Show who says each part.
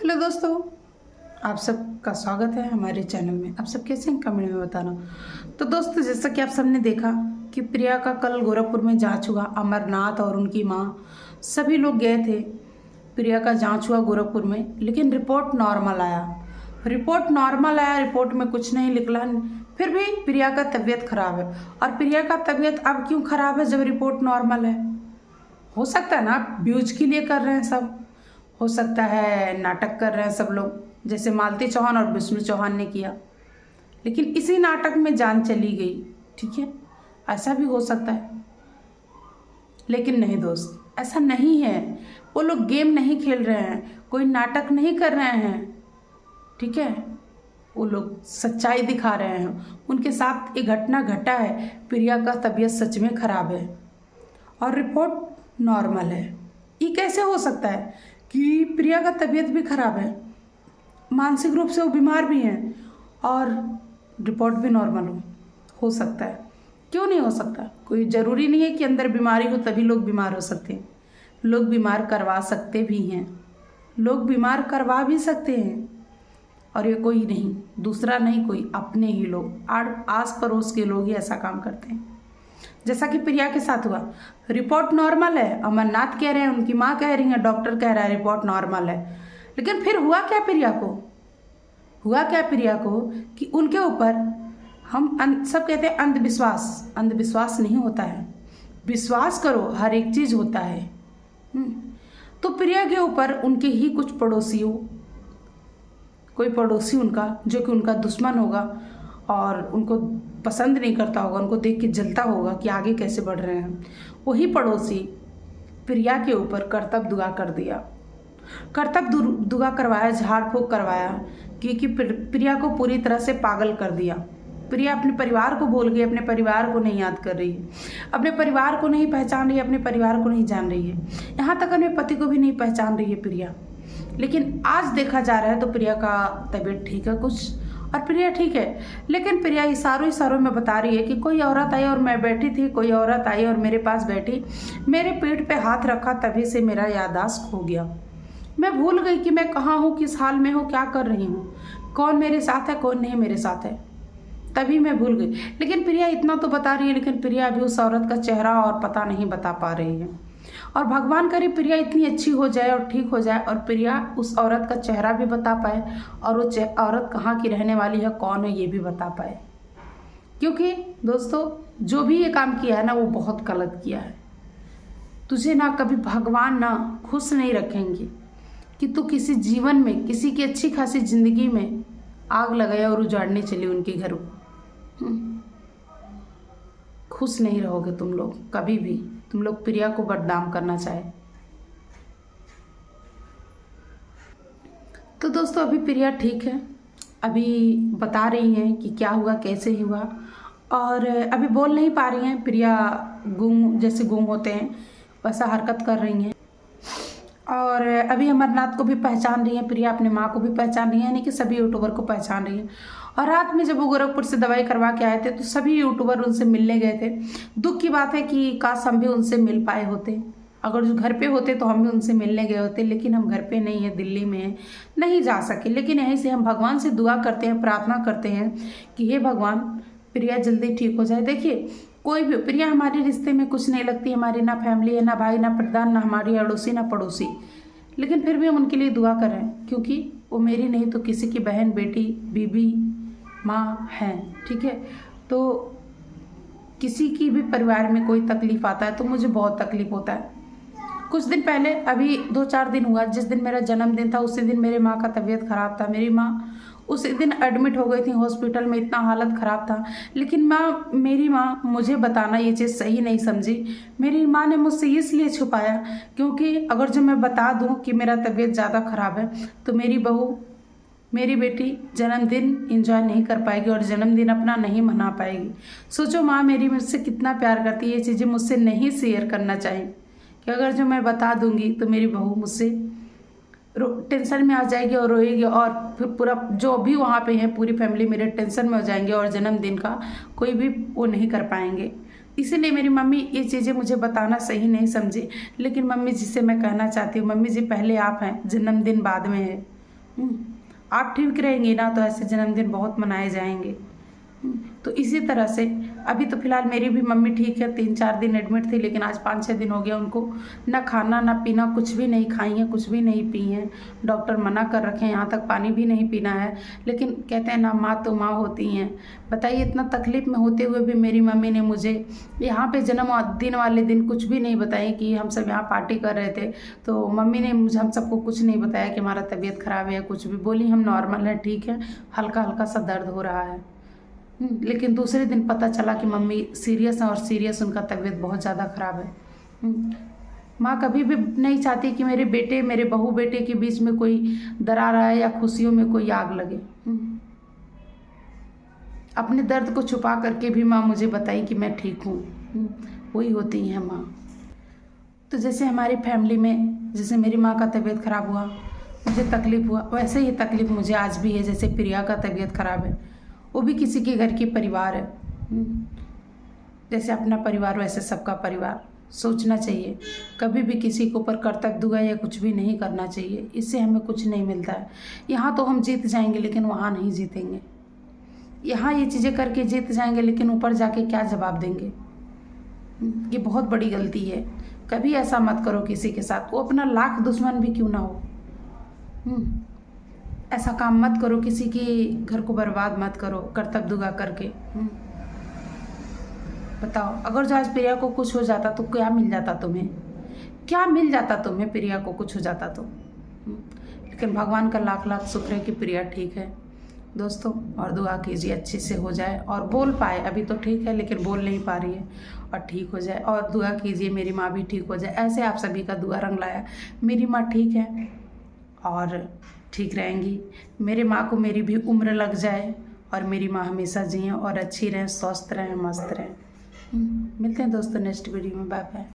Speaker 1: Hello दोस्तों, आप सबका स्वागत है हमारे चैनल में। आप सब कैसे हैं कमेंट में बताना। तो दोस्तों, जैसा कि आप सबने देखा कि प्रिया का कल गोरखपुर में जांच हुआ। अमरनाथ और उनकी माँ सभी लोग गए थे। प्रिया का जांच हुआ गोरखपुर में, लेकिन रिपोर्ट नॉर्मल आया। रिपोर्ट में कुछ नहीं निकला। फिर भी प्रिया का तबीयत खराब है। और प्रिया का तबीयत अब क्यों खराब है जब रिपोर्ट नॉर्मल है? हो सकता है ना व्यूज के लिए कर रहे हैं सब, हो सकता है नाटक कर रहे हैं सब लोग, जैसे मालती चौहान और विष्णु चौहान ने किया। लेकिन इसी नाटक में जान चली गई, ठीक है, ऐसा भी हो सकता है। लेकिन नहीं दोस्त, ऐसा नहीं है। वो लोग गेम नहीं खेल रहे हैं, कोई नाटक नहीं कर रहे हैं, ठीक है। वो लोग सच्चाई दिखा रहे हैं। उनके साथ एक घटना घटा है। प्रिया का तबीयत सच में खराब है और रिपोर्ट नॉर्मल है। ये कैसे हो सकता है कि प्रिया का तबीयत भी खराब है, मानसिक रूप से वो बीमार भी हैं और रिपोर्ट भी नॉर्मल हो सकता है? क्यों नहीं हो सकता? कोई ज़रूरी नहीं है कि अंदर बीमारी हो तभी लोग बीमार हो सकते हैं। लोग बीमार करवा सकते भी हैं, लोग बीमार करवा भी सकते हैं। और ये कोई नहीं, दूसरा नहीं, कोई अपने ही लोग, आस पड़ोस के लोग ही ऐसा काम करते हैं। जैसा कि प्रिया के साथ हुआ। रिपोर्ट नॉर्मल है, अमरनाथ कह रहे हैं, उनकी माँ कह रही है, डॉक्टर कह रहा है रिपोर्ट नॉर्मल है। लेकिन फिर हुआ क्या प्रिया को? कि उनके ऊपर हम सब कहते हैं अंधविश्वास नहीं होता है। विश्वास करो, हर एक चीज होता है। तो प्रिया के ऊपर उनके ही कुछ पड़ोसियों, कोई पड़ोसी उनका जो कि उनका दुश्मन होगा और उनको पसंद नहीं करता होगा, उनको देख के जलता होगा कि आगे कैसे बढ़ रहे हैं, वही पड़ोसी प्रिया के ऊपर कर्तव्य दुआ कर दिया। कर्तव्य दुआ करवाया, झाड़ फूक करवाया, क्योंकि प्रिया को पूरी तरह से पागल कर दिया। प्रिया अपने परिवार को भूल गई, अपने परिवार को नहीं याद कर रही है, अपने परिवार को नहीं पहचान रही है, अपने परिवार को नहीं जान रही है, यहाँ तक अपने पति को भी नहीं पहचान रही है प्रिया। लेकिन आज देखा जा रहा है तो प्रिया का तबीयत ठीक है कुछ, और प्रिया ठीक है। लेकिन प्रिया इशारों में बता रही है कि कोई औरत आई और मैं बैठी थी, कोई औरत आई और मेरे पास बैठी, मेरे पेट पे हाथ रखा, तभी से मेरा याददाश्त खो गया। मैं भूल गई कि मैं कहाँ हूँ, किस हाल में हूँ, क्या कर रही हूँ, कौन मेरे साथ है, कौन नहीं मेरे साथ है, तभी मैं भूल गई। लेकिन प्रिया इतना तो बता रही है, लेकिन प्रिया अभी उस औरत का चेहरा और पता नहीं बता पा रही है। और भगवान करे प्रिया इतनी अच्छी हो जाए और ठीक हो जाए और प्रिया उस औरत का चेहरा भी बता पाए और वो औरत कहाँ की रहने वाली है, कौन है, ये भी बता पाए। क्योंकि दोस्तों, जो भी ये काम किया है ना, वो बहुत गलत किया है। तुझे ना कभी भगवान ना खुश नहीं रखेंगे कि तू किसी जीवन में, किसी की अच्छी खासी जिंदगी में आग लगाए और उजाड़ने चली उनके घर को। खुश नहीं रहोगे तुम लोग कभी भी। तुम लोग प्रिया को बदनाम करना चाहे तो दोस्तों, अभी प्रिया ठीक है, अभी बता रही हैं कि क्या हुआ, कैसे हुआ, और अभी बोल नहीं पा रही हैं। प्रिया जैसे गुम होते हैं वैसा हरकत कर रही हैं। और अभी अमरनाथ को भी पहचान रही है प्रिया, अपने माँ को भी पहचान रही है, यानी कि सभी यूट्यूबर को पहचान रही है। और रात में जब वो गोरखपुर से दवाई करवा के आए थे तो सभी यूट्यूबर उनसे मिलने गए थे। दुख की बात है कि काश हम भी उनसे मिल पाए होते। अगर जो घर पे होते तो हम भी उनसे मिलने गए होते, लेकिन हम घर पे नहीं है, दिल्ली में है, नहीं जा सके। लेकिन यहीं से हम भगवान से दुआ करते हैं, प्रार्थना करते हैं कि हे भगवान, प्रिया जल्दी ठीक हो जाए। देखिए, कोई भी, प्रिया हमारे रिश्ते में कुछ नहीं लगती, हमारी ना फैमिली है, ना भाई, ना प्रधान, ना हमारी अड़ोसी, ना पड़ोसी, लेकिन फिर भी हम उनके लिए दुआ कर रहे हैं, क्योंकि वो मेरी नहीं तो किसी की बहन, बेटी, बीबी, माँ हैं, ठीक है। तो किसी की भी परिवार में कोई तकलीफ आता है तो मुझे बहुत तकलीफ होता है। कुछ दिन पहले, अभी 2-4 दिन हुआ, जिस दिन मेरा जन्मदिन था उसी दिन मेरे माँ का तबीयत खराब था। मेरी माँ उसी दिन एडमिट हो गई थी हॉस्पिटल में, इतना हालत ख़राब था। लेकिन मेरी माँ मुझे बताना ये चीज़ सही नहीं समझी। मेरी माँ ने मुझसे इसलिए छुपाया क्योंकि अगर जो मैं बता दूँ कि मेरा तबीयत ज़्यादा ख़राब है तो मेरी बहू, मेरी बेटी जन्मदिन एंजॉय नहीं कर पाएगी और जन्मदिन अपना नहीं मना पाएगी। सोचो, माँ मेरी मुझसे कितना प्यार करती है। ये चीज़ें मुझसे नहीं शेयर करना चाहिए कि अगर जो मैं बता दूँगी तो मेरी बहू मुझसे टेंशन में आ जाएगी और रोएगी, और फिर पूरा जो भी वहाँ पे है पूरी फैमिली मेरे टेंशन में हो जाएंगे और जन्मदिन का कोई भी वो नहीं कर पाएंगे। इसीलिए मेरी मम्मी ये चीज़ें मुझे बताना सही नहीं समझी। लेकिन मम्मी जी से मैं कहना चाहती हूँ, मम्मी जी पहले आप हैं, जन्मदिन बाद में है। आप ठीक रहेंगे ना तो ऐसे जन्मदिन बहुत मनाए जाएंगे। तो इसी तरह से अभी तो फ़िलहाल मेरी भी मम्मी ठीक है, 3-4 दिन एडमिट थी, लेकिन आज 5-6 दिन हो गया उनको ना खाना ना पीना, कुछ भी नहीं खाई हैं, कुछ भी नहीं पी हैं। डॉक्टर मना कर रखे हैं, यहाँ तक पानी भी नहीं पीना है। लेकिन कहते हैं ना, माँ तो माँ होती हैं। बताइए, इतना तकलीफ़ में होते हुए भी मेरी मम्मी ने मुझे यहाँ पे जन्मदिन वाले दिन कुछ भी नहीं बताया कि हम सब यहाँ पार्टी कर रहे थे। तो मम्मी ने मुझे हम सबको कुछ नहीं बताया कि हमारा तबीयत ख़राब है या कुछ भी। बोली हम नॉर्मल हैं, ठीक है, हल्का हल्का सा दर्द हो रहा है। लेकिन दूसरे दिन पता चला कि मम्मी सीरियस हैं और सीरियस उनका तबीयत बहुत ज़्यादा ख़राब है। माँ कभी भी नहीं चाहती कि मेरे बेटे, मेरे बहू बेटे के बीच में कोई दरार आए या खुशियों में कोई आग लगे। अपने दर्द को छुपा करके भी माँ मुझे बताई कि मैं ठीक हूँ। वही होती हैं माँ। तो जैसे हमारी फैमिली में, जैसे मेरी माँ का तबीयत ख़राब हुआ, मुझे तकलीफ़ हुआ, वैसे ही तकलीफ़ मुझे आज भी है। जैसे प्रिया का तबीयत ख़राब है, वो भी किसी के घर की परिवार है। जैसे अपना परिवार वैसे सबका परिवार। सोचना चाहिए, कभी भी किसी के ऊपर कर्तव्य दुआ या कुछ भी नहीं करना चाहिए। इससे हमें कुछ नहीं मिलता है। यहाँ तो हम जीत जाएंगे, लेकिन वहाँ नहीं जीतेंगे। यहाँ ये चीज़ें करके जीत जाएंगे, लेकिन ऊपर जाके क्या जवाब देंगे? ये बहुत बड़ी गलती है। कभी ऐसा मत करो किसी के साथ, वो अपना लाख दुश्मन भी क्यों ना हो। ऐसा काम मत करो, किसी के घर को बर्बाद मत करो कर्तव्य दुआ करके। बताओ, अगर जो आज प्रिया को कुछ हो जाता तो क्या मिल जाता तुम्हें? क्या मिल जाता तुम्हें प्रिया को कुछ हो जाता तो? लेकिन भगवान का लाख लाख शुक्र है कि प्रिया ठीक है दोस्तों। और दुआ कीजिए अच्छे से हो जाए और बोल पाए। अभी तो ठीक है, लेकिन बोल नहीं पा रही है, और ठीक हो जाए। और दुआ कीजिए मेरी माँ भी ठीक हो जाए। ऐसे आप सभी का दुआ रंग लाया। मेरी माँ ठीक है और ठीक रहेंगी। मेरे माँ को मेरी भी उम्र लग जाए और मेरी माँ हमेशा जिए और अच्छी रहें, स्वस्थ रहें, मस्त रहें। मिलते हैं दोस्तों नेक्स्ट वीडियो में। Bye bye.